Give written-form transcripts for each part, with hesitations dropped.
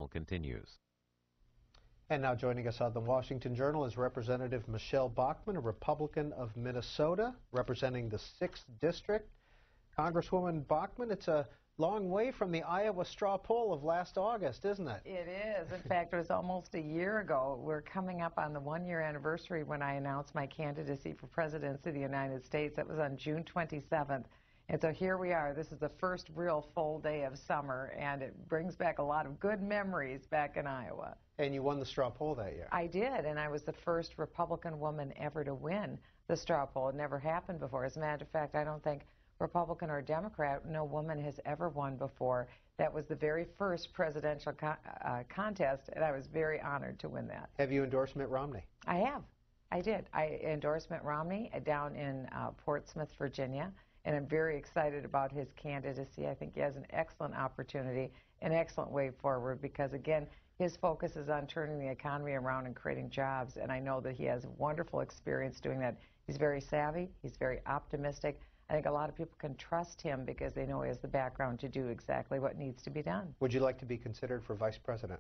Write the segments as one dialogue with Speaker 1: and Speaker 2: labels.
Speaker 1: continues.
Speaker 2: And now joining us on the Washington Journal is Representative Michele Bachmann, a Republican of Minnesota, representing the 6th District. Congresswoman Bachmann, it's a long way from the Iowa straw poll of last August, isn't it?
Speaker 3: It is. In fact, it was almost a year ago. We're coming up on the one-year anniversary when I announced my candidacy for presidency of the United States. That was on June 27th. And so here we are. This is the first real full day of summer, and it brings back a lot of good memories back in Iowa.
Speaker 2: And you won the straw poll that year.
Speaker 3: I did, and I was the first Republican woman ever to win the straw poll. It never happened before. As a matter of fact, I don't think Republican or Democrat, no woman has ever won before. That was the very first presidential contest, and I was very honored to win that.
Speaker 2: Have you endorsed Mitt Romney?
Speaker 3: I have. I did. I endorsed Mitt Romney down in Portsmouth, Virginia, and I'm very excited about his candidacy. I think he has an excellent opportunity, an excellent way forward, because, again, his focus is on turning the economy around and creating jobs, and I know that he has wonderful experience doing that. He's very savvy. He's very optimistic. I think a lot of people can trust him because they know he has the background to do exactly what needs to be done.
Speaker 2: Would you like to be considered for vice president?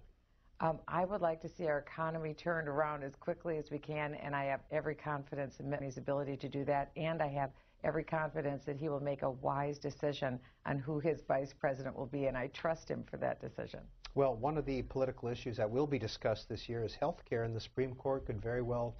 Speaker 3: I would like to see our economy turned around as quickly as we can, and I have every confidence in Mitt's ability to do that, and I have every confidence that he will make a wise decision on who his vice president will be, and I trust him for that decision.
Speaker 2: Well, one of the political issues that will be discussed this year is health care, and the Supreme Court could very well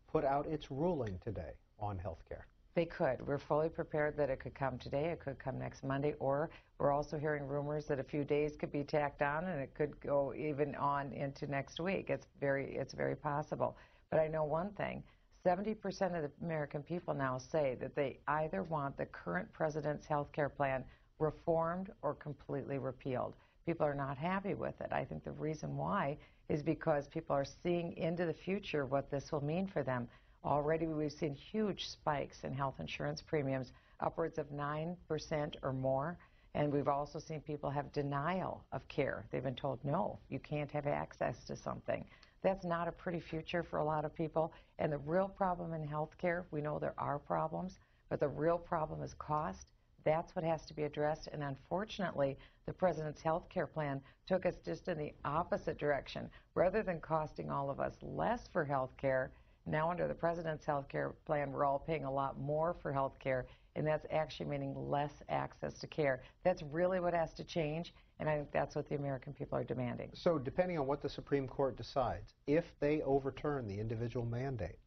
Speaker 2: put out its ruling today on health care.
Speaker 3: They could. We're fully prepared that it could come today, it could come next Monday, or we're also hearing rumors that a few days could be tacked on and it could go even on into next week. It's very possible. But I know one thing, 70% of the American people now say that they either want the current president's health care plan reformed or completely repealed. People are not happy with it. I think the reason why is because people are seeing into the future what this will mean for them. Already we've seen huge spikes in health insurance premiums, upwards of 9% or more, and we've also seen people have denial of care. They've been told, no, you can't have access to something. That's not a pretty future for a lot of people, and the real problem in health care, we know there are problems, but the real problem is cost. That's what has to be addressed, and unfortunately, the president's health care plan took us just in the opposite direction. Rather than costing all of us less for health care, now under the president's health care plan, we're all paying a lot more for health care, and that's actually meaning less access to care. That's really what has to change, and I think that's what the American people are demanding.
Speaker 2: So depending on what the Supreme Court decides, if they overturn the individual mandate,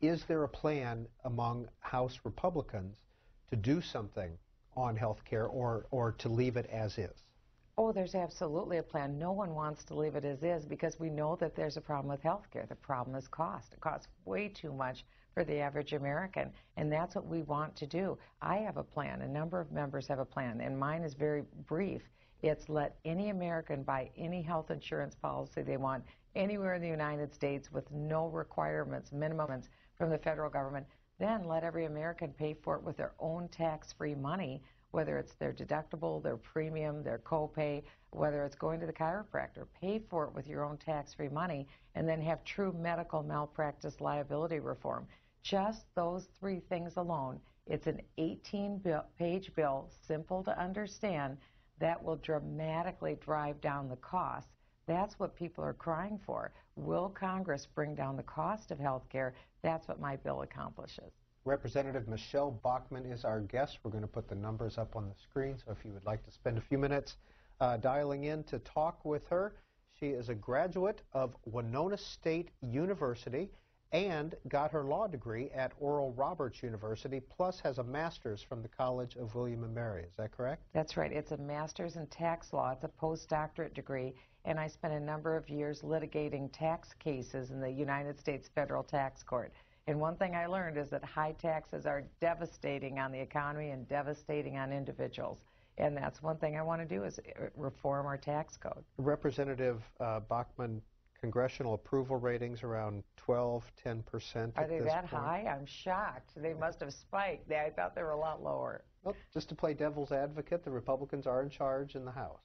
Speaker 2: is there a plan among House Republicans to do something on health care or to leave it as is?
Speaker 3: Oh, there's absolutely a plan. No one wants to leave it as is because we know that there's a problem with health care. The problem is cost. It costs way too much for the average American, and that's what we want to do. I have a plan. A number of members have a plan, and mine is very brief. It's let any American buy any health insurance policy they want anywhere in the United States with no requirements, minimums from the federal government. Then let every American pay for it with their own tax-free money, whether it's their deductible, their premium, their copay, whether it's going to the chiropractor. Pay for it with your own tax-free money, and then have true medical malpractice liability reform. Just those three things alone. It's an 18-page bill, simple to understand, that will dramatically drive down the cost. That's what people are crying for. Will Congress bring down the cost of health care? That's what my bill accomplishes.
Speaker 2: Representative Michele Bachmann is our guest. We're going to put the numbers up on the screen, so if you would like to spend a few minutes dialing in to talk with her. She is a graduate of Winona State University and got her law degree at Oral Roberts University, plus has a master's from the College of William & Mary. Is that correct?
Speaker 3: That's right. It's a master's in tax law. It's a postdoctorate degree, and I spent a number of years litigating tax cases in the United States Federal Tax Court. And one thing I learned is that high taxes are devastating on the economy and devastating on individuals. And that's one thing I want to do is reform our tax code.
Speaker 2: Representative Bachmann, congressional approval ratings around 12, 10%.
Speaker 3: Are they that high? I'm shocked. They must have spiked. I thought they were a lot lower.
Speaker 2: Well, just to play devil's advocate, the Republicans are in charge in the House.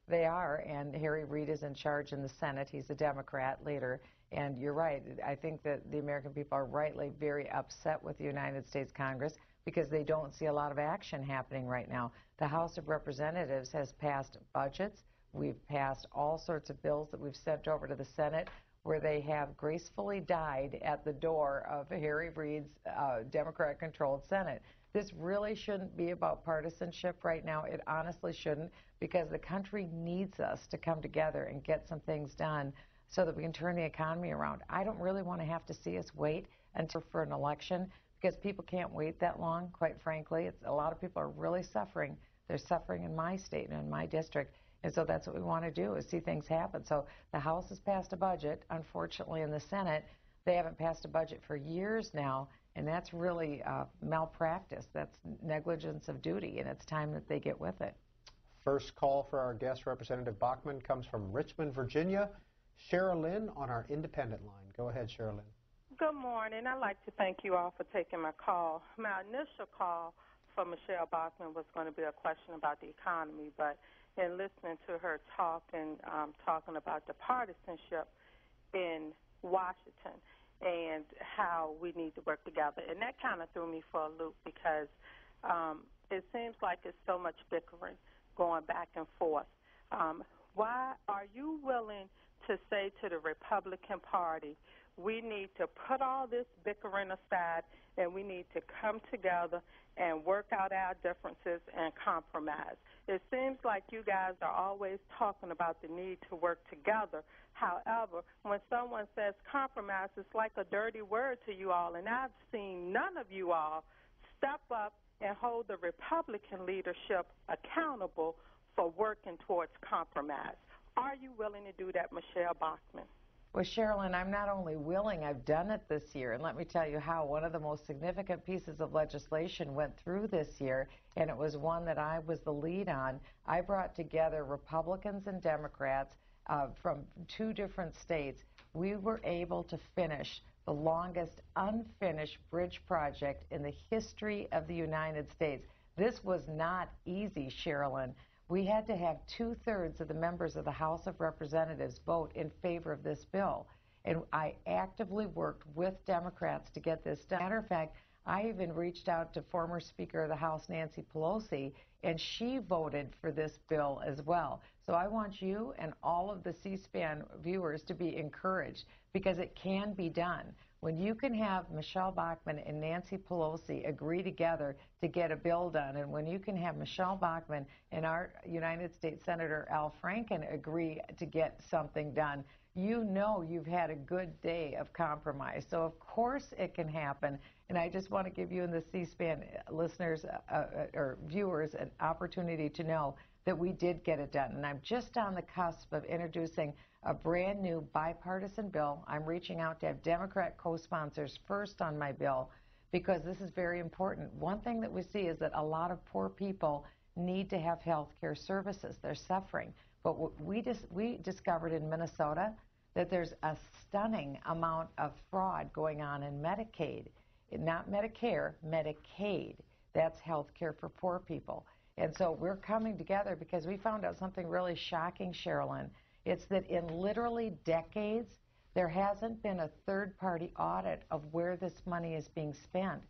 Speaker 3: They are, and Harry Reid is in charge in the Senate. He's a Democrat leader. And you're right. I think that the American people are rightly very upset with the United States Congress because they don't see a lot of action happening right now. The House of Representatives has passed budgets. We've passed all sorts of bills that we've sent over to the Senate where they have gracefully died at the door of Harry Reid's Democrat-controlled Senate. This really shouldn't be about partisanship right now. It honestly shouldn't, because the country needs us to come together and get some things done so that we can turn the economy around. I don't really want to have to see us wait until for an election, because people can't wait that long, quite frankly. A lot of people are really suffering. They're suffering in my state and in my district. And so that's what we want to do, is see things happen. So the House has passed a budget. Unfortunately, in the Senate, they haven't passed a budget for years now, and that's really malpractice. That's negligence of duty, and it's time that they get with it.
Speaker 2: First call for our guest, Representative Bachmann, comes from Richmond, Virginia. Sherilyn on our independent line. Go ahead, Sherilyn.
Speaker 1: Good morning. I'd like to thank you all for taking my call. My initial call for Michele Bachmann was going to be a question about the economy, but in listening to her talk and talking about the partisanship in Washington and how we need to work together, and that kind of threw me for a loop, because it seems like it's so much bickering going back and forth. Why are you willing to say to the Republican Party, we need to put all this bickering aside and we need to come together and work out our differences and compromise? It seems like you guys are always talking about the need to work together. However, when someone says compromise, it's like a dirty word to you all, and I've seen none of you all step up and hold the Republican leadership accountable for working towards compromise. Are you willing to do that, Michele Bachmann?
Speaker 3: Well, Sherilyn, I'm not only willing, I've done it this year. And let me tell you how. One of the most significant pieces of legislation went through this year, and it was one that I was the lead on. I brought together Republicans and Democrats from 2 different states. We were able to finish the longest unfinished bridge project in the history of the United States. This was not easy, Sherilyn. We had to have 2/3 of the members of the House of Representatives vote in favor of this bill. And I actively worked with Democrats to get this done. Matter of fact, I even reached out to former Speaker of the House, Nancy Pelosi, and she voted for this bill as well. So I want you and all of the C-SPAN viewers to be encouraged, because it can be done. When you can have Michele Bachmann and Nancy Pelosi agree together to get a bill done, and when you can have Michele Bachmann and our United States Senator Al Franken agree to get something done, you know you've had a good day of compromise. So of course it can happen, and I just want to give you and the C-SPAN listeners or viewers an opportunity to know that we did get it done. And I'm just on the cusp of introducing a brand new bipartisan bill. I'm reaching out to have Democrat co-sponsors first on my bill, because this is very important. One thing that we see is that a lot of poor people need to have health care services. They're suffering. But what we discovered in Minnesota that there's a stunning amount of fraud going on in Medicaid. Not Medicare, Medicaid. That's health care for poor people. And so we're coming together because we found out something really shocking, Sherilyn. It's that in literally decades, there hasn't been a third-party audit of where this money is being spent.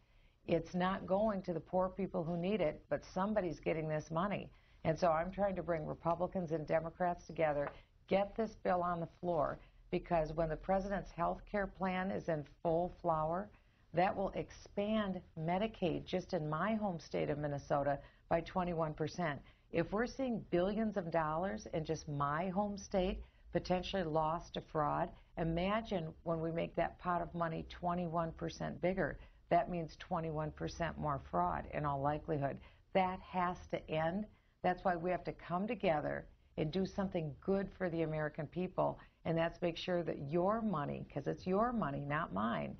Speaker 3: It's not going to the poor people who need it, but somebody's getting this money. And so I'm trying to bring Republicans and Democrats together, get this bill on the floor, because when the president's health care plan is in full flower, that will expand Medicaid just in my home state of Minnesota by 21%. If we're seeing billions of dollars in just my home state potentially lost to fraud, imagine when we make that pot of money 21% bigger. That means 21% more fraud in all likelihood. That has to end. That's why we have to come together and do something good for the American people, and that's make sure that your money, because it's your money, not mine,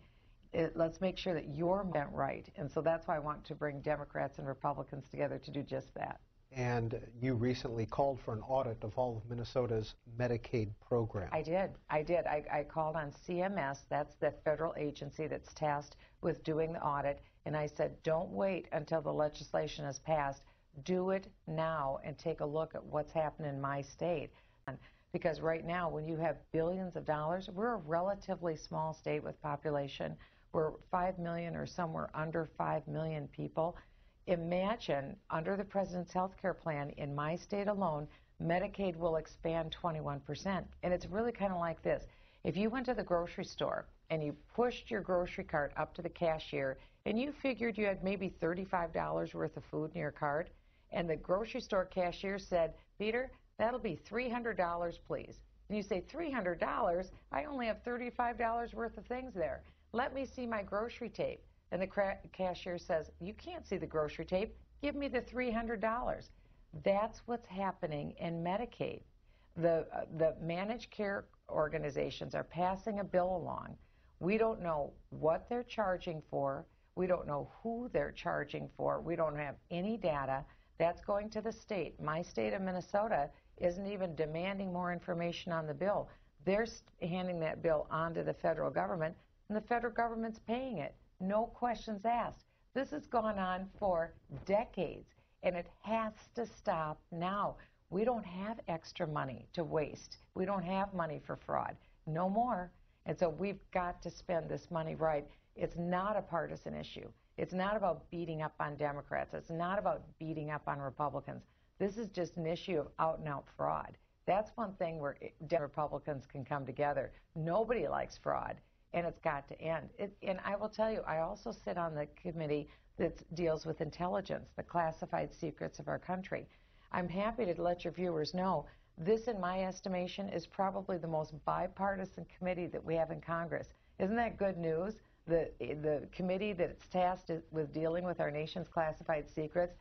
Speaker 3: let's make sure that you're spent right. And so that's why I want to bring Democrats and Republicans together to do just that.
Speaker 2: And you recently called for an audit of all of Minnesota's Medicaid programs.
Speaker 3: I did. I called on CMS, that's the federal agency that's tasked with doing the audit, and I said, don't wait until the legislation is passed. Do it now and take a look at what's happened in my state. Because right now, when you have billions of dollars, we're a relatively small state with population. We're 5 million or somewhere under 5 million people. Imagine, under the President's health care plan, in my state alone, Medicaid will expand 21%. And it's really kind of like this. If you went to the grocery store and you pushed your grocery cart up to the cashier and you figured you had maybe $35 worth of food in your cart, and the grocery store cashier said, Peter, that'll be $300, please. And you say, $300? I only have $35 worth of things there. Let me see my grocery tape. And the cashier says, you can't see the grocery tape. Give me the $300. That's what's happening in Medicaid. The managed care organizations are passing a bill along. We don't know what they're charging for. We don't know who they're charging for. We don't have any data. That's going to the state. My state of Minnesota isn't even demanding more information on the bill. They're handing that bill on to the federal government, and the federal government's paying it. No questions asked. This has gone on for decades, and it has to stop now. We don't have extra money to waste. We don't have money for fraud. No more. And so we've got to spend this money right. It's not a partisan issue. It's not about beating up on Democrats. It's not about beating up on Republicans. This is just an issue of out-and-out fraud. That's one thing where Republicans can come together. Nobody likes fraud, and it's got to end. And I will tell you, I also sit on the committee that deals with intelligence, the classified secrets of our country. I'm happy to let your viewers know this, in my estimation, is probably the most bipartisan committee that we have in Congress. Isn't that good news? The committee that's tasked with dealing with our nation's classified secrets,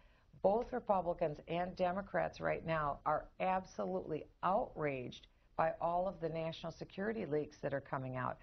Speaker 3: both Republicans and Democrats right now are absolutely outraged by all of the national security leaks that are coming out.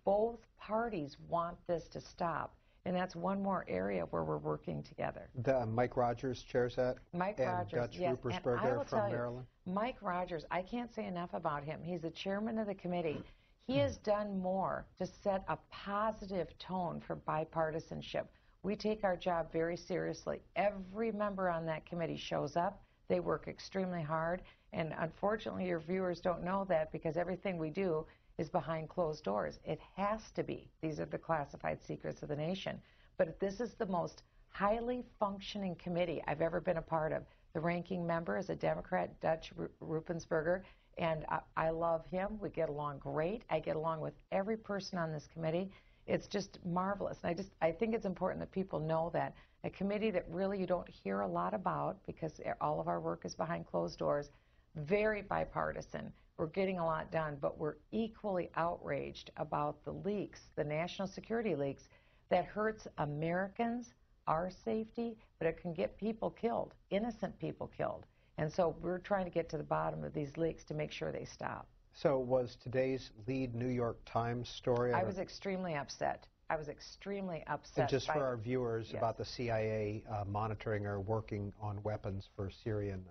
Speaker 3: Both parties want this to stop. And that's one more area where we're working together.
Speaker 2: Mike Rogers chairs that?
Speaker 3: Mike
Speaker 2: and
Speaker 3: Rogers,
Speaker 2: Dutch
Speaker 3: yes.
Speaker 2: Ruppersberger from Maryland?
Speaker 3: Mike Rogers, I can't say enough about him. He's the chairman of the committee. He has done more to set a positive tone for bipartisanship. We take our job very seriously. Every member on that committee shows up. They work extremely hard. And unfortunately, your viewers don't know that because everything we do is behind closed doors. It has to be. These are the classified secrets of the nation. But this is the most highly functioning committee I've ever been a part of. The ranking member is a Democrat, Dutch Ruppersberger, and I love him. We get along great. I get along with every person on this committee. It's just marvelous. And I think it's important that people know that. A committee that really you don't hear a lot about because all of our work is behind closed doors, very bipartisan. We're getting a lot done, but we're equally outraged about the leaks, the national security leaks, that hurts Americans, our safety, but it can get people killed, innocent people killed. And so we're trying to get to the bottom of these leaks to make sure they stop.
Speaker 2: So was today's lead New York Times story?
Speaker 3: I was extremely upset. I was extremely upset.
Speaker 2: And just for our viewers, yes, about the CIA monitoring or working on weapons for Syrian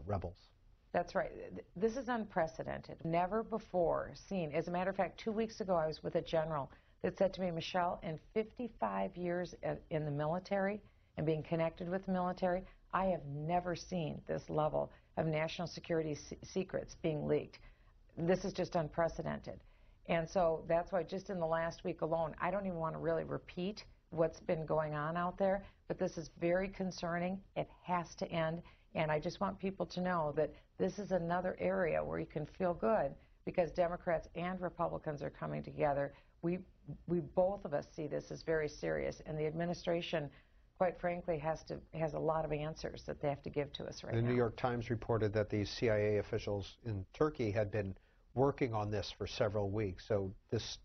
Speaker 2: rebels.
Speaker 3: That's right. This is unprecedented. Never before seen. As a matter of fact, 2 weeks ago I was with a general that said to me, Michele, in 55 years in the military and being connected with the military, I have never seen this level of national security secrets being leaked. This is just unprecedented. And so that's why just in the last week alone, I don't even want to really repeat what's been going on out there, but this is very concerning. It has to end. And I just want people to know that this is another area where you can feel good because Democrats and Republicans are coming together. We both of us see this as very serious, and the administration, quite frankly, has a lot of answers that they have to give to us right now.
Speaker 2: The New York Times reported that the CIA officials in Turkey had been working on this for several weeks. So this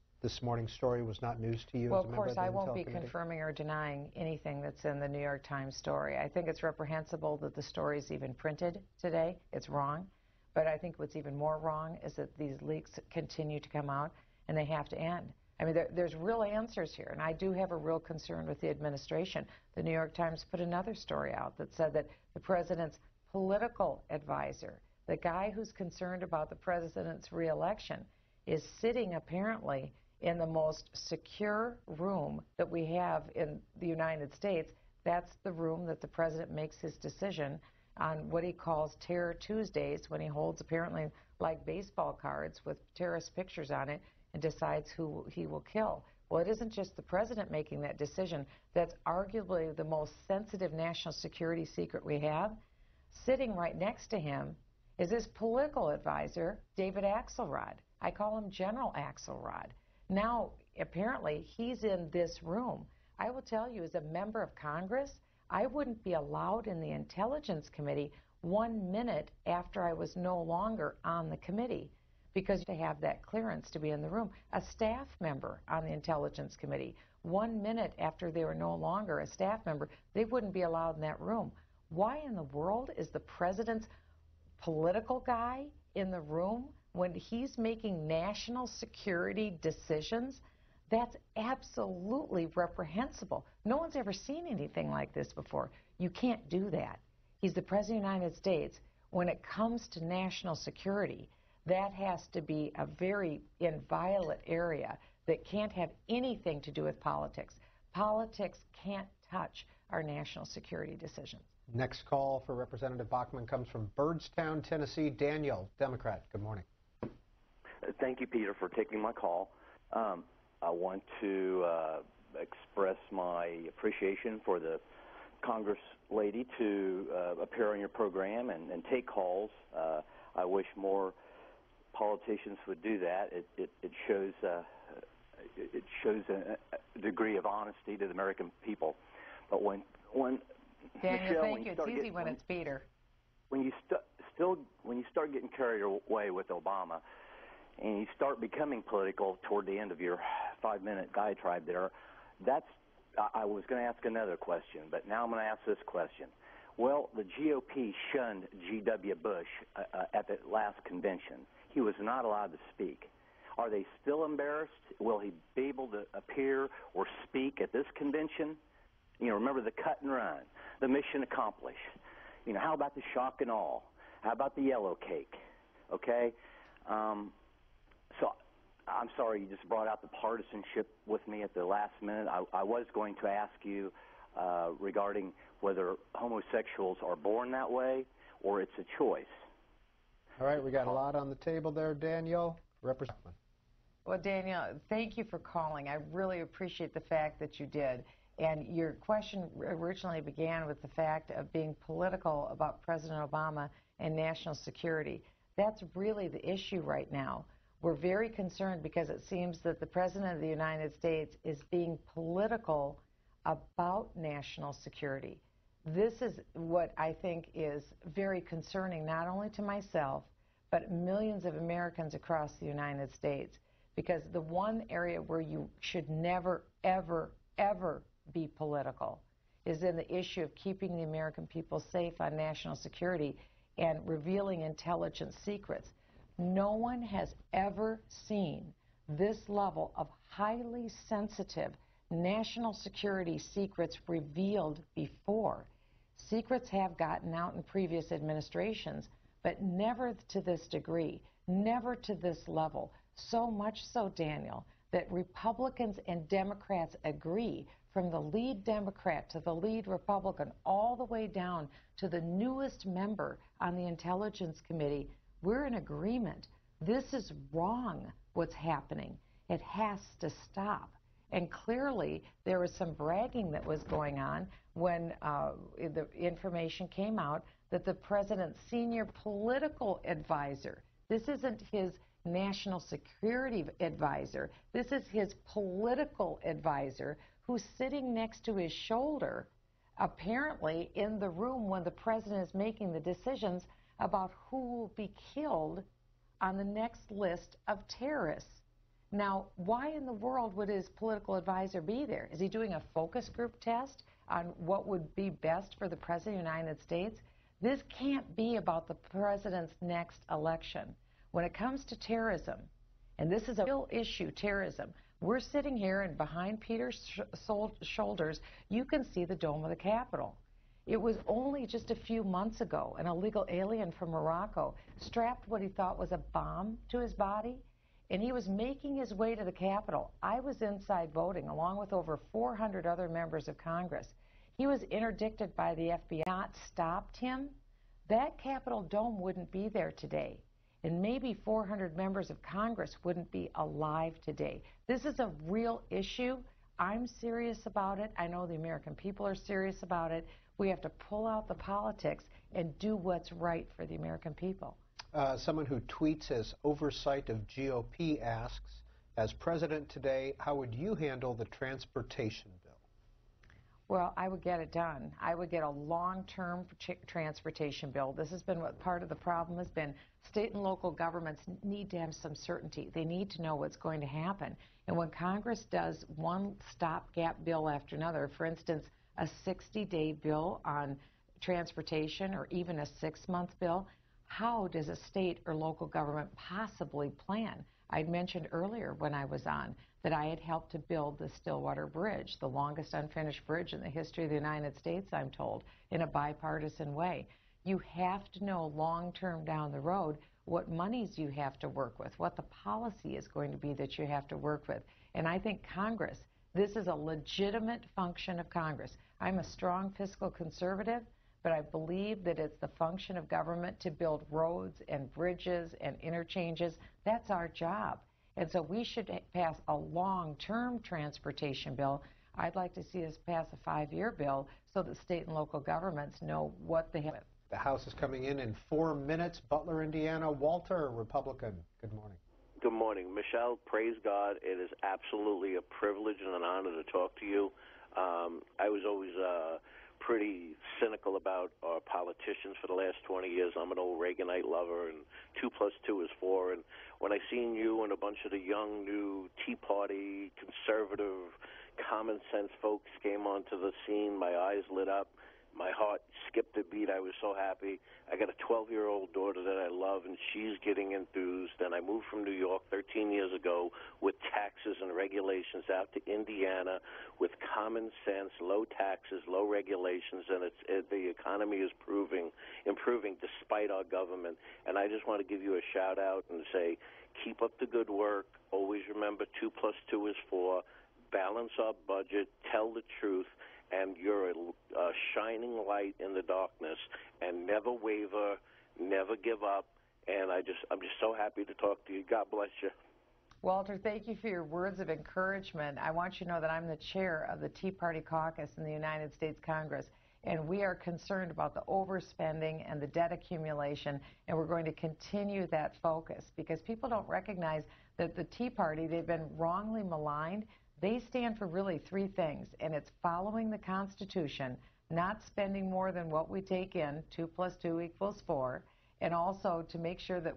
Speaker 2: morning's story was not news to you?
Speaker 3: Well,
Speaker 2: as a
Speaker 3: of
Speaker 2: member
Speaker 3: course,
Speaker 2: of the
Speaker 3: I won't
Speaker 2: Intel
Speaker 3: be
Speaker 2: Committee?
Speaker 3: confirming or denying anything that's in the New York Times story. I think it's reprehensible that the story is even printed today. It's wrong. But I think what's even more wrong is that these leaks continue to come out, and they have to end. I mean, there's real answers here, and I do have a real concern with the administration. The New York Times put another story out that said that the president's political advisor, the guy who's concerned about the president's reelection, is sitting apparently in the most secure room that we have in the United States. That's the room that the president makes his decision on what he calls Terror Tuesdays, when he holds apparently like baseball cards with terrorist pictures on it and decides who he will kill. Well, it isn't just the president making that decision. That's arguably the most sensitive national security secret we have. Sitting right next to him is his political advisor, David Axelrod. I call him General Axelrod. Now, apparently, he's in this room. I will tell you, as a member of Congress, I wouldn't be allowed in the Intelligence Committee 1 minute after I was no longer on the committee, because to have that clearance to be in the room. A staff member on the Intelligence Committee, 1 minute after they were no longer a staff member, they wouldn't be allowed in that room. Why in the world is the president's political guy in the room when he's making national security decisions? That's absolutely reprehensible. No one's ever seen anything like this before. You can't do that. He's the President of the United States. When it comes to national security, that has to be a very inviolate area that can't have anything to do with politics. Politics can't touch our national security decisions.
Speaker 2: Next call for Representative Bachmann comes from Byrdstown, Tennessee. Daniel, Democrat. Good morning.
Speaker 4: Thank you, Peter, for taking my call. I want to express my appreciation for the Congress lady to appear on your program and take calls. I wish more politicians would do that. It shows a degree of honesty to the American people. But when
Speaker 3: Daniel,
Speaker 4: Michele,
Speaker 3: thank you. It's easy when it's Peter.
Speaker 4: When you start getting carried away with Obama, and you start becoming political toward the end of your 5-minute diatribe there, I was going to ask another question, but now I'm going to ask this question. Well, the GOP shunned G.W. Bush at the last convention. He was not allowed to speak. Are they still embarrassed? Will he be able to appear or speak at this convention? You know, remember the cut and run, the mission accomplished. You know, how about the shock and awe? How about the yellow cake? Okay? So I'm sorry you just brought out the partisanship with me at the last minute. I was going to ask you regarding whether homosexuals are born that way or it's a choice.
Speaker 2: All right, we got a lot on the table there, Daniel. Representative.
Speaker 3: Well, Daniel, thank you for calling. I really appreciate the fact that you did. And your question originally began with the fact of being political about President Obama and national security. That's really the issue right now. We're very concerned because it seems that the President of the United States is being political about national security. This is what I think is very concerning, not only to myself, but millions of Americans across the United States. Because the one area where you should never, ever, ever be political is in the issue of keeping the American people safe on national security and revealing intelligence secrets. No one has ever seen this level of highly sensitive national security secrets revealed before. Secrets have gotten out in previous administrations, but never to this degree, never to this level. So much so, Daniel, that Republicans and Democrats agree, from the lead Democrat to the lead Republican, all the way down to the newest member on the Intelligence Committee, we're in agreement. This is wrong, what's happening. It has to stop. And clearly, there was some bragging that was going on when the information came out that the president's senior political advisor, this isn't his national security advisor, this is his political advisor, who's sitting next to his shoulder, apparently in the room when the president is making the decisions about who will be killed on the next list of terrorists. Now, why in the world would his political advisor be there? Is he doing a focus group test on what would be best for the President of the United States? This can't be about the president's next election. When it comes to terrorism, and this is a real issue, terrorism, we're sitting here and behind Peter's shoulders, you can see the dome of the Capitol. It was only just a few months ago an illegal alien from Morocco strapped what he thought was a bomb to his body, and he was making his way to the Capitol. I was inside voting along with over 400 other members of Congress. He was interdicted by the FBI. Not stopped him, that Capitol dome wouldn't be there today. and maybe 400 members of Congress wouldn't be alive today. This is a real issue. I'm serious about it. I know the American people are serious about it. We have to pull out the politics and do what's right for the American people.
Speaker 2: Someone who tweets as oversight of GOP asks, as president today, how would you handle the transportation bill?
Speaker 3: Well, I would get it done. I would get a long-term transportation bill. This has been what part of the problem has been. State and local governments need to have some certainty. They need to know what's going to happen. And when Congress does one stopgap bill after another, for instance, a 60-day bill on transportation or even a 6-month bill, how does a state or local government possibly plan? I mentioned earlier when I was on that I had helped to build the Stillwater Bridge, the longest unfinished bridge in the history of the United States, I'm told, in a bipartisan way. You have to know long-term down the road what monies you have to work with, what the policy is going to be that you have to work with. And I think Congress, this is a legitimate function of Congress. I'm a strong fiscal conservative, but I believe that it's the function of government to build roads and bridges and interchanges. That's our job. And so we should pass a long-term transportation bill. I'd like to see us pass a 5-year bill so that state and local governments know what they have.
Speaker 2: The House is coming in 4 minutes. Butler, Indiana. Walter, Republican. Good morning.
Speaker 5: Good morning. Michelle, praise God. It is absolutely a privilege and an honor to talk to you. I was always pretty cynical about our politicians for the last 20 years. I'm an old Reaganite lover, and 2 + 2 is 4. And when I seen you and a bunch of the young, new Tea Party, conservative, common sense folks came onto the scene, my eyes lit up. My heart skipped a beat. I was so happy. I got a 12-year-old daughter that I love, and she's getting enthused. And I moved from New York 13 years ago with taxes and regulations out to Indiana with common sense, low taxes, low regulations, and the economy is improving despite our government. And I just want to give you a shout-out and say, keep up the good work. Always remember 2 + 2 is 4. Balance our budget. Tell the truth. And you're a shining light in the darkness, and never waver, never give up. And I'm just so happy to talk to you. God bless you.
Speaker 3: Walter, thank you for your words of encouragement. I want you to know that I'm the chair of the Tea Party caucus in the United States Congress, and we are concerned about the overspending and the debt accumulation, and we're going to continue that focus because people don't recognize that the Tea Party, they've been wrongly maligned. They stand for really 3 things, and it's following the Constitution, not spending more than what we take in, 2 + 2 = 4, and also to make sure that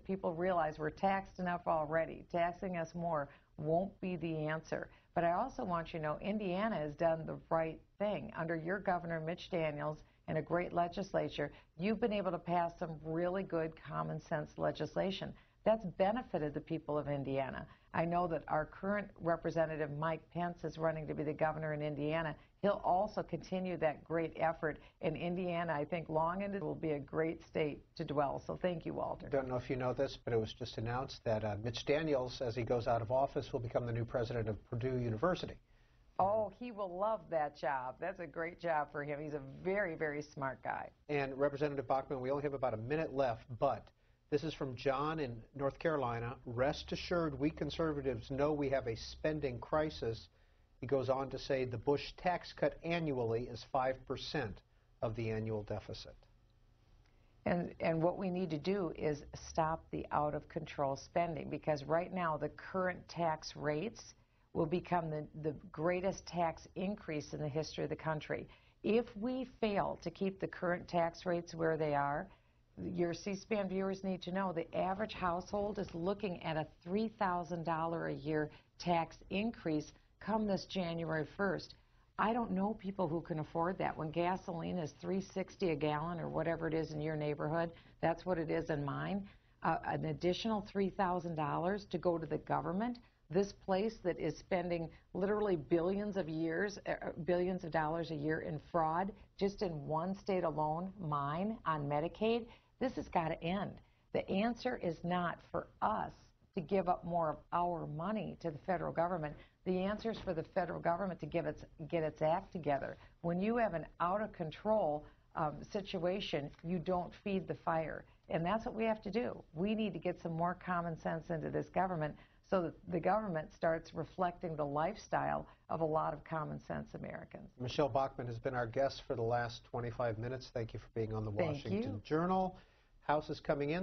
Speaker 3: people realize we're taxed enough already. Taxing us more won't be the answer. But I also want you to know Indiana has done the right thing. Under your governor, Mitch Daniels, and a great legislature, you've been able to pass some really good common sense legislation. That's benefited the people of Indiana. I know that our current representative, Mike Pence, is running to be the governor in Indiana. He'll also continue that great effort in Indiana. I think long into it will be a great state to dwell. So thank you, Walter.
Speaker 2: I don't know if you know this, but it was just announced that Mitch Daniels, as he goes out of office, will become the new president of Purdue University.
Speaker 3: Oh, he will love that job. That's a great job for him. He's a very, very smart guy.
Speaker 2: And Representative Bachmann, we only have about a minute left, but this is from John in North Carolina. Rest assured, we conservatives know we have a spending crisis. He goes on to say the Bush tax cut annually is 5% of the annual deficit.
Speaker 3: And what we need to do is stop the out-of-control spending, because right now the current tax rates will become the greatest tax increase in the history of the country. If we fail to keep the current tax rates where they are, your C-SPAN viewers need to know the average household is looking at a $3,000 a year tax increase come this January 1st. I don't know people who can afford that. When gasoline is $3.60 a gallon or whatever it is in your neighborhood, that's what it is in mine. An additional $3,000 to go to the government, this place that is spending literally billions of dollars a year in fraud, just in one state alone, mine, on Medicaid. This has got to end. The answer is not for us to give up more of our money to the federal government. The answer is for the federal government to get its act together. When you have an out-of-control situation, you don't feed the fire. And that's what we have to do. We need to get some more common sense into this government so that the government starts reflecting the lifestyle of a lot of common sense Americans.
Speaker 2: Michele Bachmann has been our guest for the last 25 minutes. Thank you for being on the Washington Journal. House is coming in.